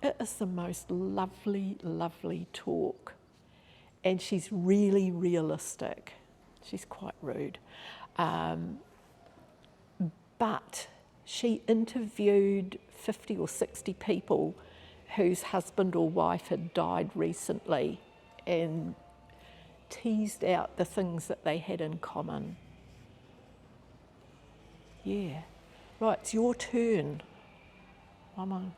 It is the most lovely, lovely talk. And she's really realistic. She's quite rude. But she interviewed 50 or 60 people whose husband or wife had died recently and teased out the things that they had in common. Yeah. Right, it's your turn. I'm on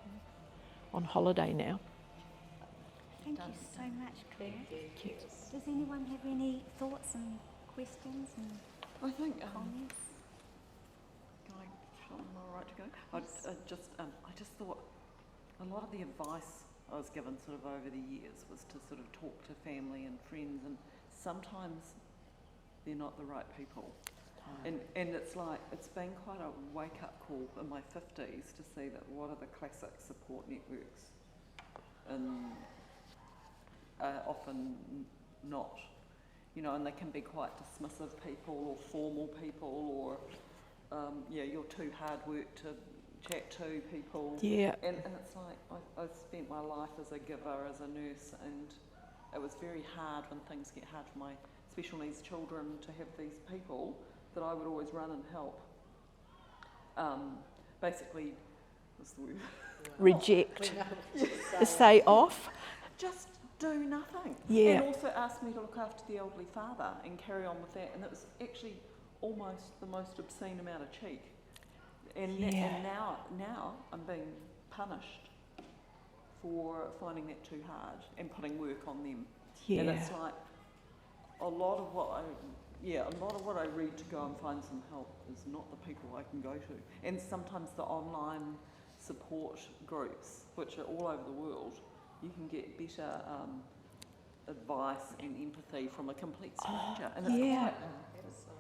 holiday now. Thank you so much, Claire. Does anyone have any thoughts and questions and I think comments? am I right to go? I just thought a lot of the advice I was given sort of over the years was to sort of talk to family and friends, and sometimes they're not the right people. And it's like, it's been quite a wake-up call in my 50s to see that what are the classic support networks, and often not, and they can be quite dismissive people or formal people, or you're too hard work to chat to people. Yeah. And it's like, I spent my life as a giver, as a nurse, and it was very hard when things get hard for my special needs children to have these people that I would always run and help. Basically, what's the word? Reject. Say off. Just do nothing. Yeah. And also asked me to look after the elderly father and carry on with that. And it was actually almost the most obscene amount of cheek. And now I'm being punished for finding that too hard and putting work on them. Yeah. And it's like a lot of what I read to go and find some help is not the people I can go to. And sometimes the online support groups, which are all over the world, you can get better advice and empathy from a complete stranger. And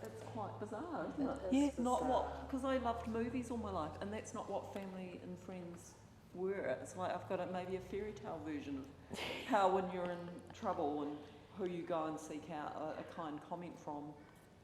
it's quite bizarre, isn't it? Yeah. It's not what, because I loved movies all my life, and that's not what family and friends were. It's like I've got maybe a fairy tale version of how when you're in trouble and who you go and seek out a kind comment from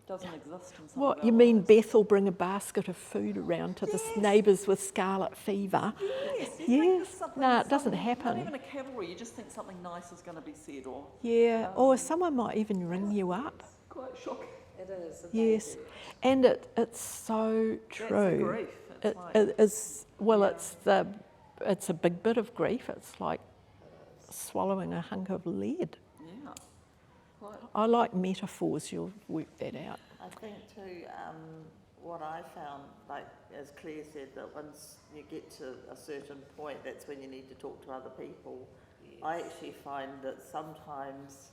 doesn't exist in some of What, our you mean lives. Beth will bring a basket of food around to the neighbours with scarlet fever? Yes. You think Yes. there's something- No, it doesn't something- happen. Not even a cavalry, you just think something nice is going to be said, or Yeah, or someone might even ring you up. quite shocking. It is. and Yes, they do. and it's so true. That's the grief. It's It, like, it is, well, yeah. it's a big bit of grief. It's like swallowing a hunk of lead. yeah. Quite, I like metaphors. You'll work that out. I think too, what I found, like as Clare said, that once you get to a certain point, that's when you need to talk to other people. I actually find that sometimes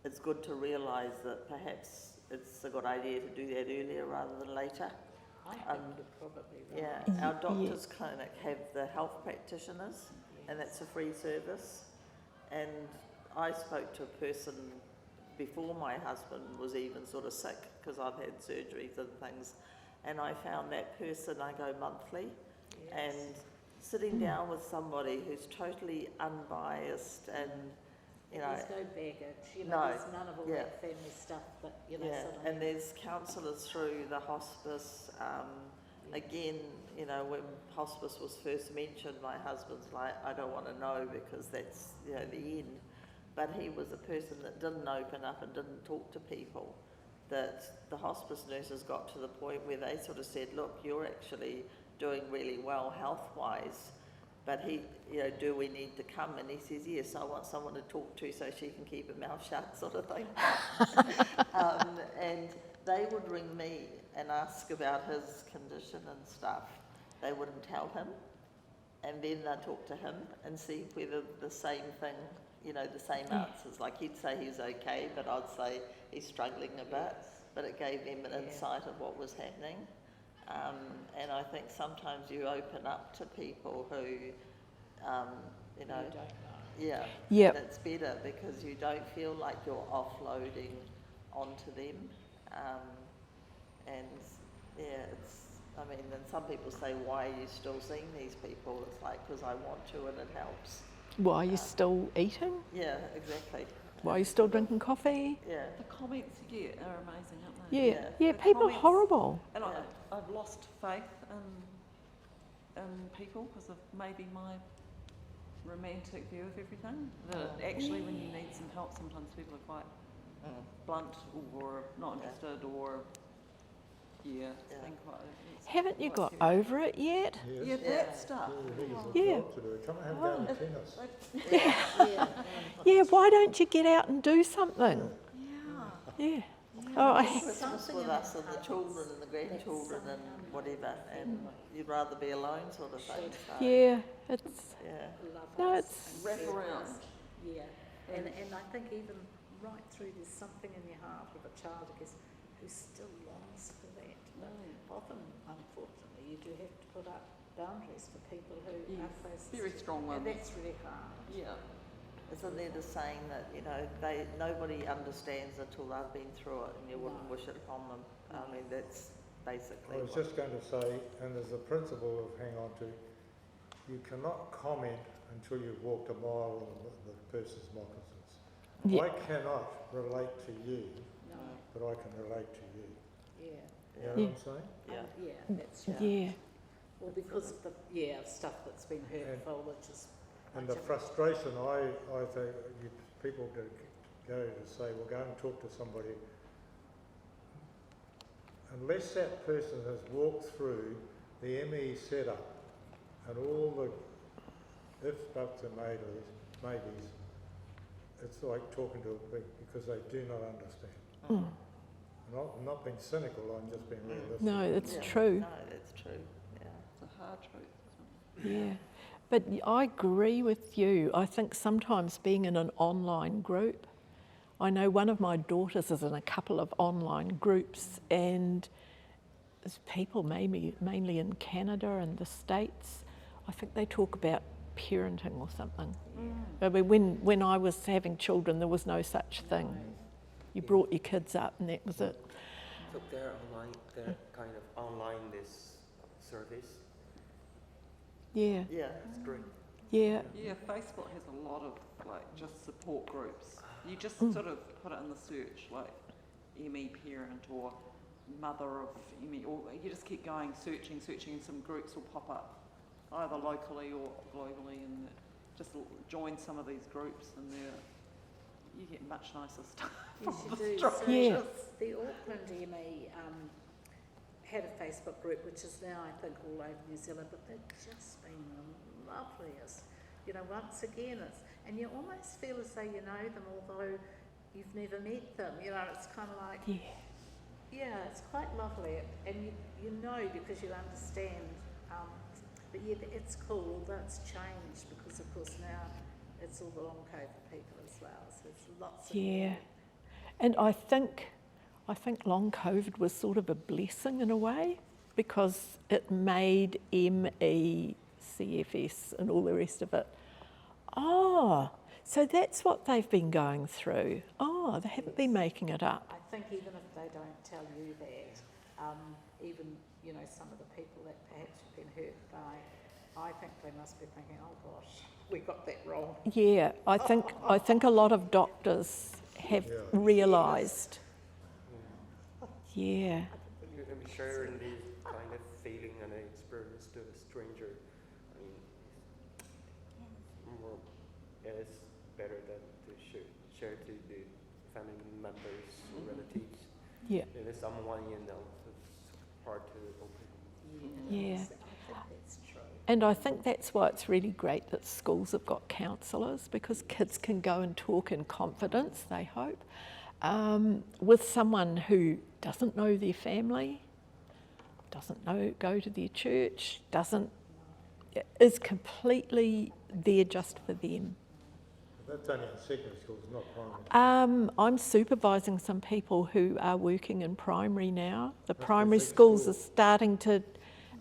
it's good to realise that perhaps it's a good idea to do that earlier rather than later. I think you're probably right. Yeah, our doctors clinic have the health practitioners, and that's a free service. And I spoke to a person before my husband was even sort of sick, because I've had surgeries and things, and I found that person, I go monthly, and sitting down with somebody who's totally unbiased and, you know, There's no baggage, No, there's none of all yeah. that family stuff that, yeah, suddenly... and there's counsellors through the hospice. Again, when hospice was first mentioned, my husband's like, I don't want to know because that's, the end. But he was a person that didn't open up and didn't talk to people. That the hospice nurses got to the point where they sort of said, look, you're actually doing really well health-wise, but do we need to come? And he says, yes, I want someone to talk to so she can keep her mouth shut, sort of thing. And they would ring me and ask about his condition and stuff. They wouldn't tell him, and then they'd talk to him and see whether the same thing, the same answers. Like he'd say he's okay, but I'd say he's struggling a bit. But it gave them an insight of what was happening. And I think sometimes you open up to people who, You don't know. yeah, Yep. and it's better because you don't feel like you're offloading onto them. And then some people say, why are you still seeing these people? It's like, because I want to and it helps. Why are you still eating? Yeah, exactly. Why are you still drinking coffee? Yeah. the comments you get are amazing, aren't they? Yeah, Yeah. yeah, people are comments- horrible. And Yeah. I've lost faith in people because of maybe my romantic view of everything. That actually, when you need some help, sometimes people are quite blunt or not interested, or it's been quite. it's Haven't you quite got scary. over it yet? Yeah, Yeah. that stuff. Yeah. To do. Come and have a go at tennis. Yeah, why don't you get out and do something? Yeah. Yeah. Oh, Christmas with us and the children and the grandchildren and whatever, and you'd rather be alone, sort of thing. So, yeah, it's, yeah. Love no, us it's, and Wrap serve around. us. Yeah, and I think even right through there's something in your heart of a child, I guess, who still longs for that. But often, unfortunately, you do have to put up boundaries for people who Yes, are close. very strong And ones. that's really hard. Yeah. Isn't there the saying that, nobody understands until they've been through it and you wouldn't wish it upon them? I mean, that's basically I was just going to say, and there's a principle of hang on to, you cannot comment until you've walked a mile in the person's moccasins. Yeah. I cannot relate to you, No, but I can relate to you. yeah. You know what I'm saying? Yeah. Yeah, that's right. Yeah. Well, because of the, stuff that's been hurtful, which is... And the frustration, I think people go to say, well, go and talk to somebody. Unless that person has walked through the ME setup and all the ifs, buts and maybes, it's like talking to a pig because they do not understand. I'm not being cynical, I'm just being realistic. No, that's true. No, that's true. Yeah. It's a hard truth, isn't it? Yeah. But I agree with you. I think sometimes being in an online group, I know one of my daughters is in a couple of online groups, and there's people mainly in Canada and the States, I think they talk about parenting or something. I mean, when I was having children, there was no such thing. You brought your kids up and that was it. So they're kind of online this service. Yeah, Yeah. It's great. yeah, Yeah, Facebook has a lot of like just support groups. You just sort of put it in the search, like ME parent or mother of ME, or you just keep going, searching, and some groups will pop up, either locally or globally, and just join some of these groups, and you get much nicer stuff. Yes, from you the do. structure. So Yeah. the Auckland ME had a Facebook group, which is now, I think, all over New Zealand, but they've just been the loveliest. You know, once again, and you almost feel as though you know them, although you've never met them. You know, it's kind of like, yeah. it's quite lovely, and you know because you understand. But yeah, it's cool, although it's changed because, of course, now it's all the long COVID people as well. So there's lots of Yeah. And I think long COVID was sort of a blessing in a way, because it made ME, CFS and all the rest of it. Oh, so that's what they've been going through. Oh, they haven't been making it up. I think even if they don't tell you that, even, you know, some of the people that perhaps have been hurt by, I think they must be thinking, oh gosh, we got that wrong. Yeah, I think a lot of doctors have realised. Yeah, I'm sharing this kind of feeling and experience to a stranger. I mean, it's better than to share to the family members or relatives. yeah, If it's someone you know, it's hard to open. yeah. I think that's true. And I think that's why it's really great that schools have got counsellors, because kids can go and talk in confidence, they hope, with someone who doesn't know their family, doesn't go to their church, is completely there just for them. That's only in secondary schools, not primary. I'm supervising some people who are working in primary now. The That's primary the big schools school.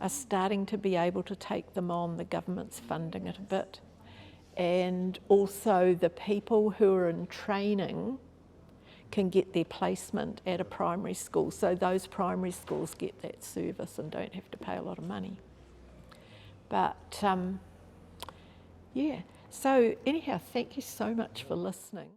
are starting to be able to take them on. The government's funding it a bit. And also the people who are in training can get their placement at a primary school. So those primary schools get that service and don't have to pay a lot of money. But yeah, so anyhow, thank you so much for listening.